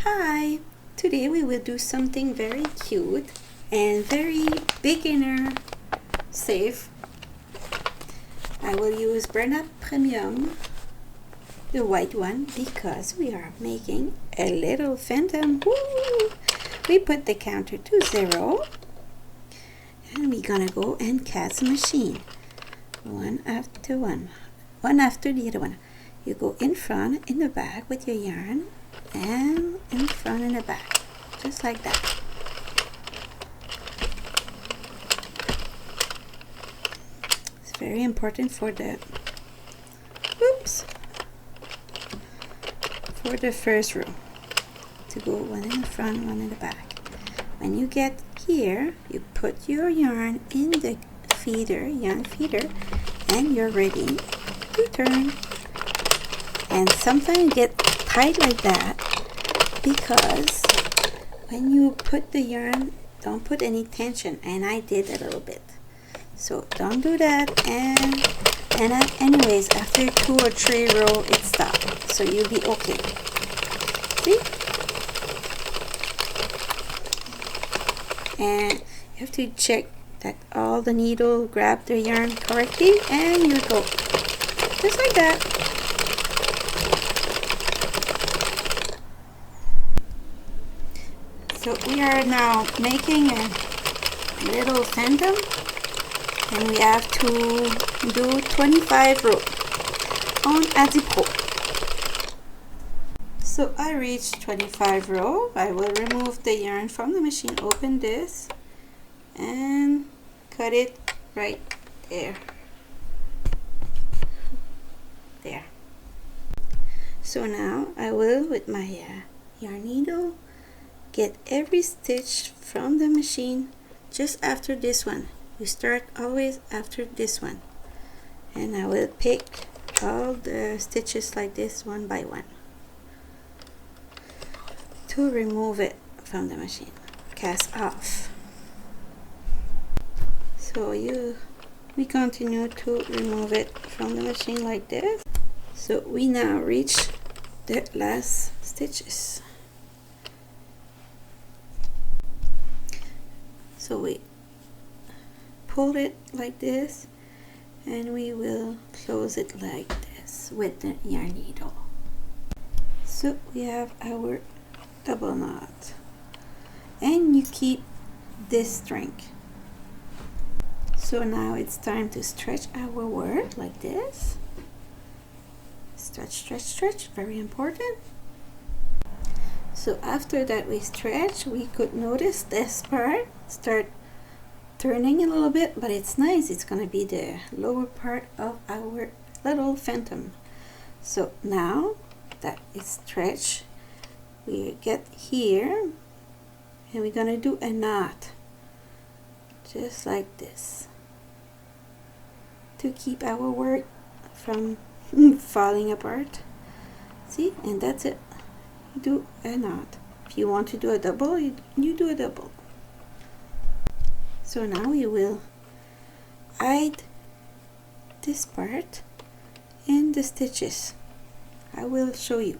Hi! Today we will do something very cute and very beginner safe. I will use Burn Up Premium, the white one, because we are making a little phantom. Woo! We put the counter to 0 and we're gonna go and cast a machine. One after the other one. You go in front, in the back with your yarn, and in front and the back, just like that. It's very important for the first row to go one in the front, one in the back. When you get here, you put your yarn in the yarn feeder, and you're ready to turn. And sometimes get tight like that because when you put the yarn, don't put any tension, and I did a little bit, so don't do that. And anyways, after 2 or 3 rows it stops, so you'll be okay. See? And you have to check that all the needle grab the yarn correctly, and you go just like that. So we are now making a little phantom, and we have to do 25 rows on Adipro. So I reached 25 rows. I will remove the yarn from the machine, open this, and cut it right there. There. So now I will, with my yarn needle, get every stitch from the machine just after this one. You start always after this one, and I will pick all the stitches like this one by one to remove it from the machine. Cast off. So we continue to remove it from the machine like this. So we now reach the last stitches. So we pull it like this, and we will close it like this with the yarn needle. So we have our double knot, and you keep this string. So now it's time to stretch our work like this. Stretch, stretch, stretch, very important. So after that we stretch, we could notice this part start turning a little bit, but it's nice. It's gonna be the lower part of our little phantom. So now that it's stretched, we get here, and we're gonna do a knot just like this to keep our work from falling apart. See, and that's it. You do a knot. If you want to do a double, you do a double. So now we will hide this part in the stitches. I will show you.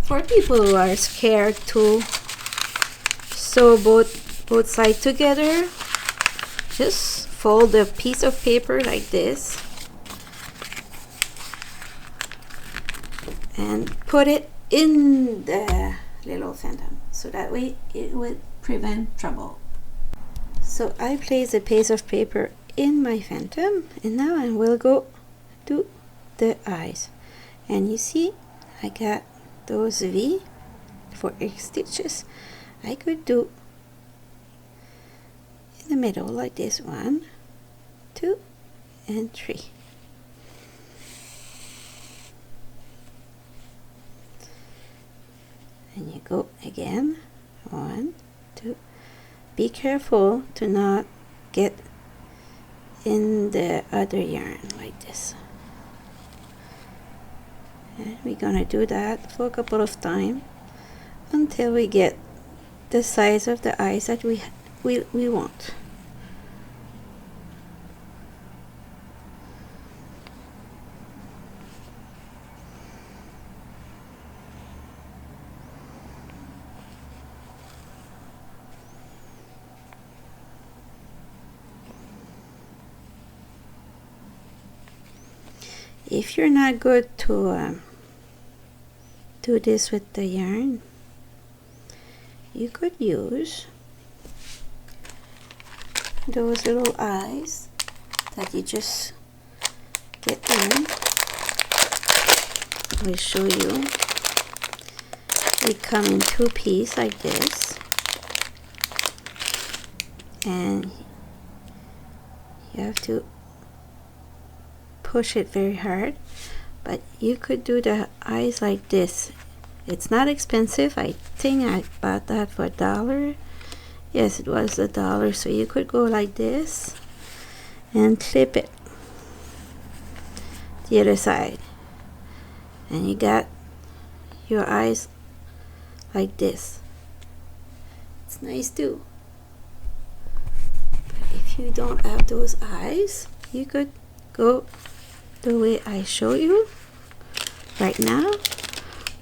For people who are scared to sew both sides together, just fold a piece of paper like this and put it in the little phantom. so that way it would prevent trouble. So I place a piece of paper in my phantom, and now I will go do the eyes. And you see I got those V for 8 stitches. I could do in the middle like this, 1, 2, and 3. And you go again, 1, 2. Be careful to not get in the other yarn like this. And we're gonna do that for a couple of times until we get the size of the eyes that we want. If you're not good to do this with the yarn, you could use those little eyes that you just get in. I will show you. They come in 2 pieces like this, and you have to push it very hard, but you could do the eyes like this. It's not expensive. I think I bought that for $1. Yes, it was $1. So you could go like this and clip it the other side, and you got your eyes like this. It's nice too. But if you don't have those eyes, you could go the way I show you right now,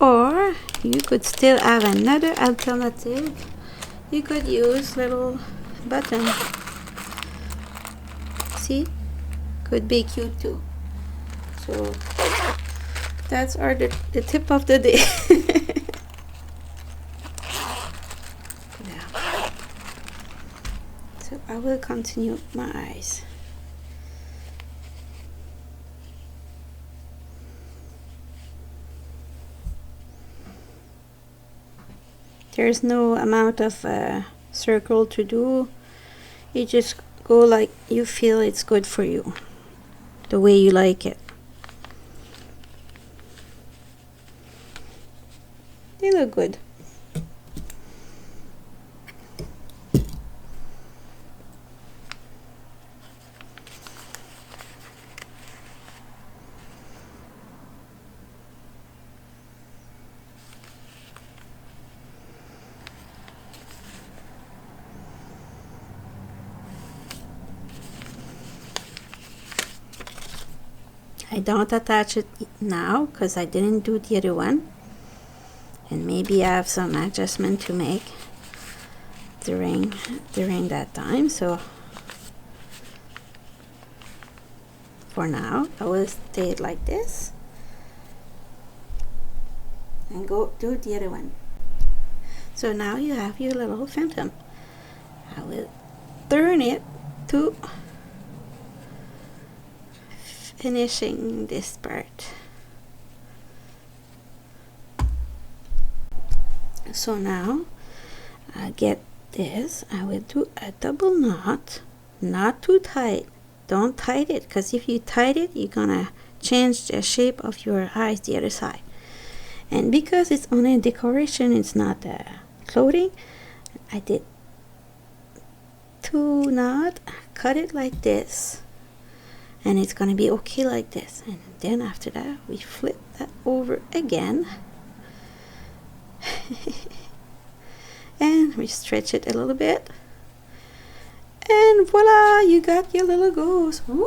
or you could still have another alternative. You could use little button. See, could be cute too. So that's the tip of the day. Now, so I will continue my eyes. There's no amount of circle to do. You just go like you feel it's good for you, the way you like it. They look good. I don't attach it now because I didn't do the other one, and maybe I have some adjustment to make during that time. So for now I will stay it like this and go do the other one. So now you have your little phantom. I will turn it to finishing this part. So now I get this. I will do a double knot, not too tight. Don't tight it, because if you tight it, you're gonna change the shape of your eyes the other side. And because it's only a decoration, it's not clothing, I did 2 knots, cut it like this, and it's gonna be okay like this. And then after that we flip that over again and we stretch it a little bit, and voila, you got your little ghost. Woo!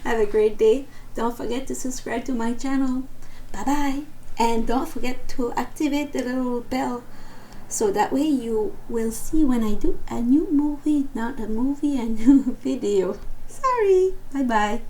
Have a great day. Don't forget to subscribe to my channel. Bye bye. And don't forget to activate the little bell, so that way you will see when I do a new movie, not a movie, a new video. Sorry. Bye bye.